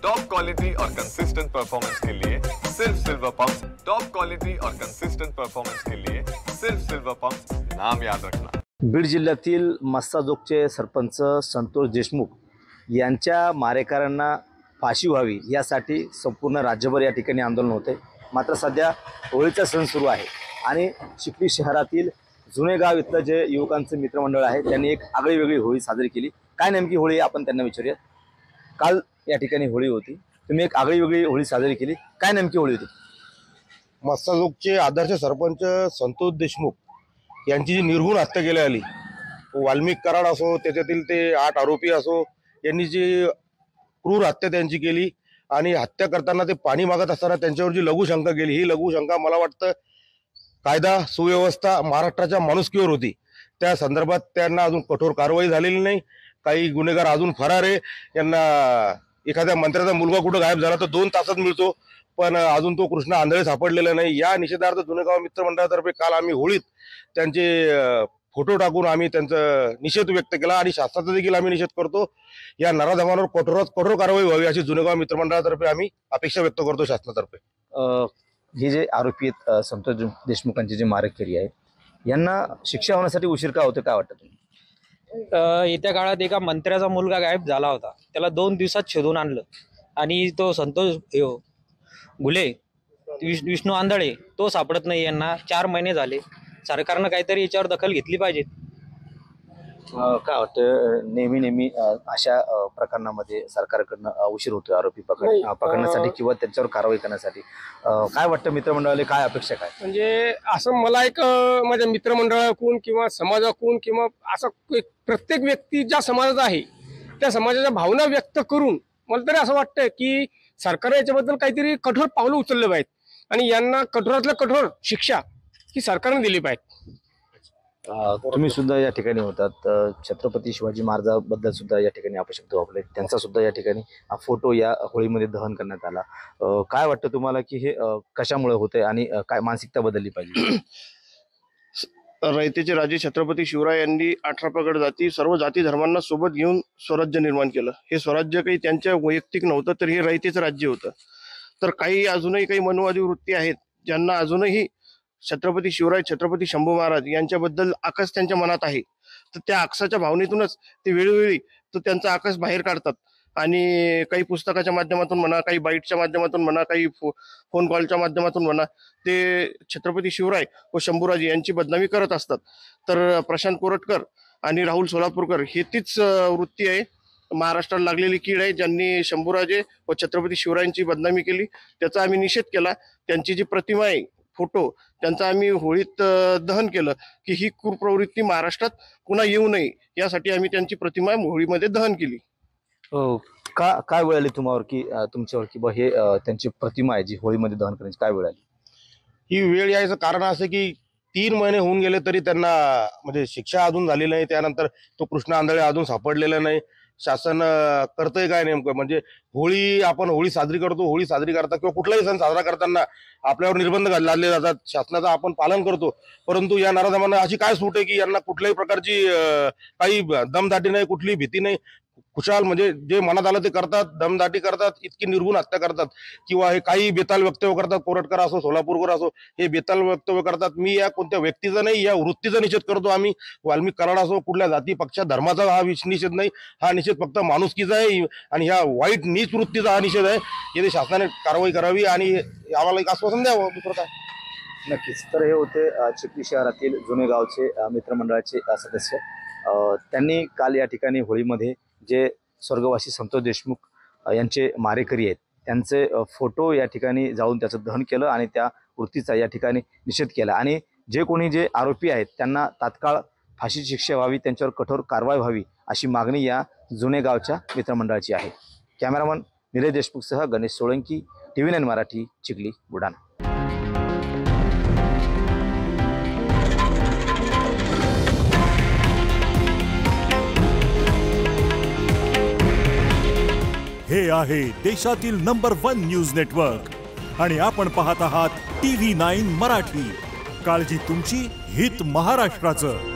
Top quality और consistent performance के लिए सिर्फ सिल्वर पंप्स। टॉप क्वालिटी और कंसिस्टेंट परफॉर्मेंस के लिए सिर्फ सिल्वर पंप्स, नाम याद रखना। बीड जिल्ह्यातील मस्साजोगचे सरपंच संतोष देशमुख यांच्या मारेकऱ्यांना फाशी व्हावी यासाठी संपूर्ण राज्यभर या ठिकाणी आंदोलन होते। मात्र सध्या होळीचा सण सुरू आहे आणि चिखली शहरातील जुने गाव इथलं जे युवकांचे मित्रमंडळ आहे त्यांनी एक आगळी वेगळी होळी साजरी केली। काय नेमकी होळी आपण त्यांना विचारूया। काल या ठिकाणी होळी होती, तुम्ही एक आगळी वेगळी होळी साजरी केली, काय नेमकी होळी होती? मस्साजोगचे आदर्श सरपंच संतोष देशमुख यांची जी निर्घुण हत्या केली आली, वाल्मिक कराड असो त्याच्यातील ते 8 आरोपी असो, यांनी जी क्रूर हत्या त्यांची केली आणि हत्या करताना ते पाणी मागत असताना त्यांच्यावर जी लघुशंका केली, ही लघुशंका मला वाटतं कायदा सुव्यवस्था महाराष्ट्राच्या माणुसकीवर होती। त्या संदर्भात त्यांना अजून कठोर कारवाई झालेली नाही। काही गुन्हेगार अजून फरार आहे। यांना एखाद्या मंत्र्याचा मुलगा कुठं गायब झाला तर 2 तासात मिळतो, पण अजून तो कृष्ण आंधळे सापडलेला नाही। या निषेधार्थ जुनेगाव मित्रमंडळातर्फे काल आम्ही होळीत त्यांचे फोटो टाकून आम्ही त्यांचा निषेध व्यक्त केला आणि शासनाचा देखील आम्ही निषेध करतो। या नराधमांवर कठोरात कठोर कारवाई व्हावी अशी जुनेगाव मित्रमंडळातर्फे आम्ही अपेक्षा व्यक्त करतो शासनातर्फे। हे जे आरोपी आहेत संतोष देशमुखांची जी मारेकरी आहे, यांना शिक्षा होण्यासाठी उशीर का होते, काय वाटतं तुम्ही? येत्या काळात एका मंत्र्याचा मुलगा गायब झाला होता, त्याला 2 दिवसात शोधून आणलं आणि तो संतोष घुले विष्णू आंधळे तो सापडत नाही। यांना 4 महिने झाले। सरकारनं काहीतरी याच्यावर दखल घेतली पाहिजे। काय वाटतं नेहमी अशा प्रकरणामध्ये सरकारकडनं उशीर होतो आरोपी पकडण्यासाठी किंवा त्यांच्यावर कारवाई करण्यासाठी? काय वाटतं मित्रमंडळाला काय अपेक्षा काय? म्हणजे असं मला एक माझ्या मित्रमंडळाकडून किंवा समाजाकडून किंवा असं प्रत्येक व्यक्ती ज्या समाजाचा आहे त्या समाजाच्या भावना व्यक्त करून मला तरी असं वाटतं की सरकार याच्याबद्दल काहीतरी कठोर पावलं उचलले पाहिजेत आणि यांना कठोरातल्या कठोर शिक्षा ही सरकारने दिली पाहिजे। तुम्ही सुद्धा या ठिकाणी होतात, छत्रपती शिवाजी महाराजांबद्दल सुद्धा या ठिकाणी अपशब्द वापरले, त्यांचा सुद्धा या ठिकाणी फोटो या होळीमध्ये दहन करण्यात आला। काय वाटतं तुम्हाला की हे कशामुळे होते आणि काय मानसिकता बदलली पाहिजे? रयतेचे राजे छत्रपती शिवराय यांनी 18 प्रगड जाती सर्व जाती धर्मांना सोबत घेऊन स्वराज्य निर्माण केलं। हे स्वराज्य काही त्यांच्या वैयक्तिक नव्हतं, तर हे रयतेचं राज्य होतं। तर काही अजूनही काही मनुवादी वृत्ती आहेत ज्यांना अजूनही छत्रपती शिवराय छत्रपती शंभू महाराज यांच्याबद्दल आकस त्यांच्या मनात आहे, तर त्या आकसाच्या भावनेतूनच ते वेळोवेळी तो त्यांचा आकस बाहेर काढतात आणि काही पुस्तकाच्या माध्यमातून म्हणा, काही बाईटच्या माध्यमातून म्हणा, काही फोन कॉलच्या माध्यमातून म्हणा, ते छत्रपती शिवराय व शंभूराजे यांची बदनामी करत असतात। तर प्रशांत कोरटकर आणि राहुल सोलापूरकर हे तीच वृत्ती आहे, महाराष्ट्राला लागलेली कीड आहे, ज्यांनी शंभूराजे व छत्रपती शिवरायांची बदनामी केली। त्याचा आम्ही निषेध केला। त्यांची जी प्रतिमा आहे फोटो त्यांचा आम्ही होळीत दहन केलं की ही क्रूर प्रवृत्ती महाराष्ट्रात पुन्हा येऊ नये यासाठी आम्ही त्यांची प्रतिमा होळीमध्ये दहन केली। काय वेळ आली तुम्हावर की तुमच्यावर की हे त्यांची प्रतिमा आहे जी होळीमध्ये दहन करण्याची काय वेळ आली? ही वेळ यायचं कारण असं की 3 महिने होऊन गेले तरी त्यांना म्हणजे शिक्षा अजून झाली नाही। त्यानंतर तो कृष्ण आंधळे अजून सापडलेला नाही। शासन करतंय काय नेमकं? म्हणजे आपण होळी साजरी करतो, होळी साजरी करता किंवा कुठलाही सण साजरा करताना आपल्यावर निर्बंध लादले जातात, शासनाचं आपण पालन करतो, परंतु या नराधमांना अशी काय सूट आहे की यांना कुठल्याही प्रकारची काही दमदाटी नाही, कुठलीही भीती नाही, खुशाल म्हणजे जे मनात आलं ते करतात, दमदाटी करतात, इतकी निर्घुण हत्या करतात किंवा हे काही बेताल वक्तव्य करतात। कोरटकर असो सोलापूरकर असो हे बेताल वक्तव्य करतात। मी या कोणत्या व्यक्तीचा नाही, या वृत्तीचा निषेध करतो। आम्ही वाल्मिक कराड असो कुठल्या जाती पक्षा धर्माचा हा निषेध नाही, हा निषेध फक्त माणुसकीचा आहे आणि ह्या वाईट नीच वृत्तीचा हा निषेध आहे। याची शासनाने कारवाई करावी आणि आम्हाला एक आश्वासन द्यावं, दुसरं काय। नक्कीच। तर हे होते चिखली शहरातील जुने गावचे मित्रमंडळाचे सदस्य। त्यांनी काल या ठिकाणी होळीमध्ये जे स्वर्गवासी संतोष देशमुख यांचे मारेकरी आहेत त्यांचे फोटो या ठिकाणी जाऊन त्याचं दहन केलं आणि त्या वृत्तीचा या ठिकाणी निषेध केला आणि जे आरोपी आहेत त्यांना तात्काळ फाशीची शिक्षा व्हावी, त्यांच्यावर कठोर कारवाई व्हावी अशी मागणी या जुने गावच्या मित्रमंडळाची आहे। कॅमेरामन निलेश देशमुखसह गणेश सोळंकी, TV9 मराठी, चिखली, बुलढाणा। हे आहे देशातील नंबर 1 न्यूज नेटवर्क आणि आपण पाहत आहात TV9 मराठी। काळजी तुमची, हित महाराष्ट्राचं।